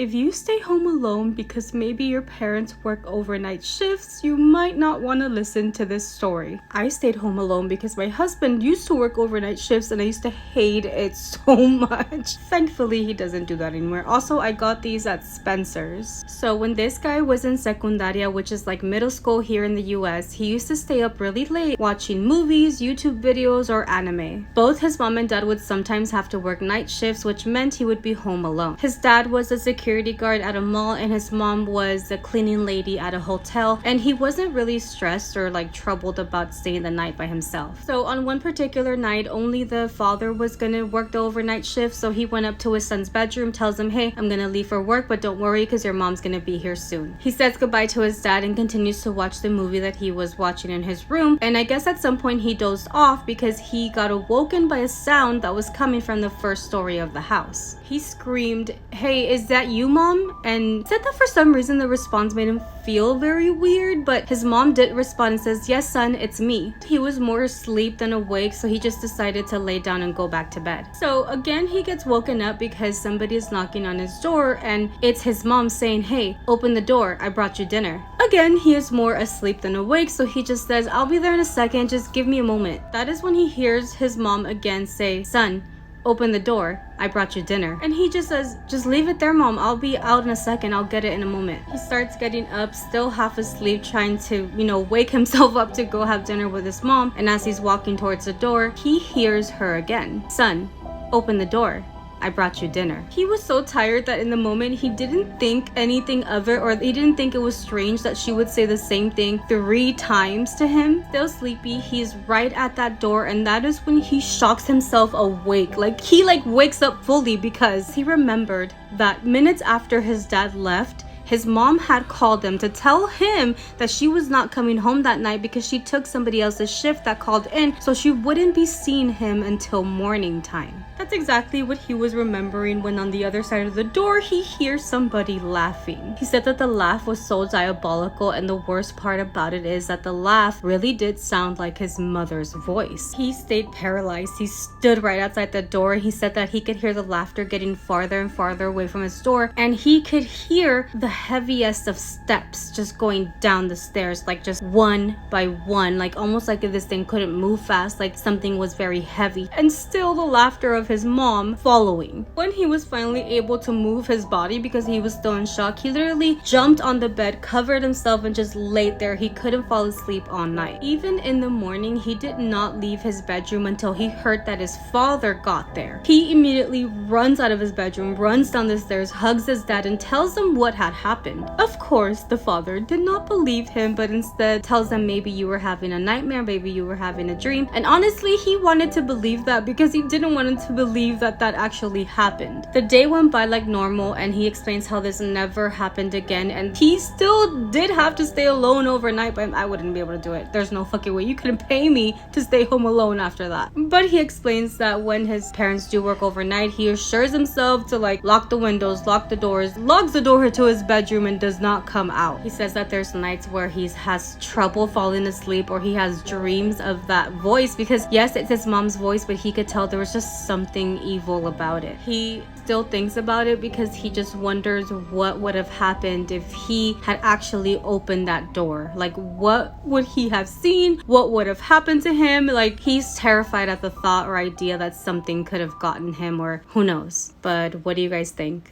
If you stay home alone because maybe your parents work overnight shifts, you might not want to listen to this story. I stayed home alone because my husband used to work overnight shifts and I used to hate it so much. Thankfully, he doesn't do that anymore. Also, I got these at Spencer's. So when this guy was in secundaria, which is like middle school here in the US, he used to stay up really late watching movies, YouTube videos, or anime. Both his mom and dad would sometimes have to work night shifts, which meant he would be home alone. His dad was a security guard at a mall and his mom was a cleaning lady at a hotel, and he wasn't really stressed or like troubled about staying the night by himself. So on one particular night, only the father was gonna work the overnight shift, so he went up to his son's bedroom, tells him, hey, I'm gonna leave for work, but don't worry because your mom's gonna be here soon. He says goodbye to his dad and continues to watch the movie that he was watching in his room, and I guess at some point he dozed off because he got awoken by a sound that was coming from the first story of the house. He screamed, hey, is that you, mom? And said that for some reason the response made him feel very weird, but his mom did respond and says, yes, son, it's me. He was more asleep than awake, so he just decided to lay down and go back to bed. So again, he gets woken up because somebody is knocking on his door and it's his mom saying, hey, open the door, I brought you dinner. Again, he is more asleep than awake, so he just says, I'll be there in a second, just give me a moment. That is when he hears his mom again say, son, open the door, I brought you dinner. And he just says, just leave it there, mom, I'll be out in a second, I'll get it in a moment. He starts getting up, still half asleep, trying to, wake himself up to go have dinner with his mom. And as he's walking towards the door, he hears her again. Son, open the door, I brought you dinner. He was so tired that in the moment he didn't think anything of it, or he didn't think it was strange that she would say the same thing 3 times to him. Still sleepy, he's right at that door, and that is when he shocks himself awake. He wakes up fully because he remembered that minutes after his dad left, his mom had called him to tell him that she was not coming home that night because she took somebody else's shift that called in, so she wouldn't be seeing him until morning time. That's exactly what he was remembering when on the other side of the door, he hears somebody laughing. He said that the laugh was so diabolical, and the worst part about it is that the laugh really did sound like his mother's voice. He stayed paralyzed. He stood right outside the door. He said that he could hear the laughter getting farther and farther away from his door, and he could hear the heaviest of steps just going down the stairs, just one by one, almost like if this thing couldn't move fast, like something was very heavy, and still the laughter of his mom following. When he was finally able to move his body because he was still in shock, he literally jumped on the bed, covered himself, and just laid there. He couldn't fall asleep all night. Even in the morning, he did not leave his bedroom until he heard that his father got there. He immediately runs out of his bedroom, runs down the stairs, hugs his dad, and tells him what had happened. Of course, the father did not believe him, but instead tells them maybe you were having a nightmare, maybe you were having a dream. And honestly, he wanted to believe that because he didn't want him to believe that actually happened. The day went by like normal, and he explains how this never happened again, and he still did have to stay alone overnight, but I wouldn't be able to do it. There's no fucking way you couldn't pay me to stay home alone after that. But he explains that when his parents do work overnight, he assures himself to lock the windows, lock the doors, locks the door to his bedroom, and does not come out. He says that there's nights where he has trouble falling asleep, or he has dreams of that voice, because yes, it's his mom's voice, but he could tell there was just something evil about it. He still thinks about it because he just wonders what would have happened if he had actually opened that door. What would he have seen? What would have happened to him? He's terrified at the thought or idea that something could have gotten him, or who knows. But what do you guys think?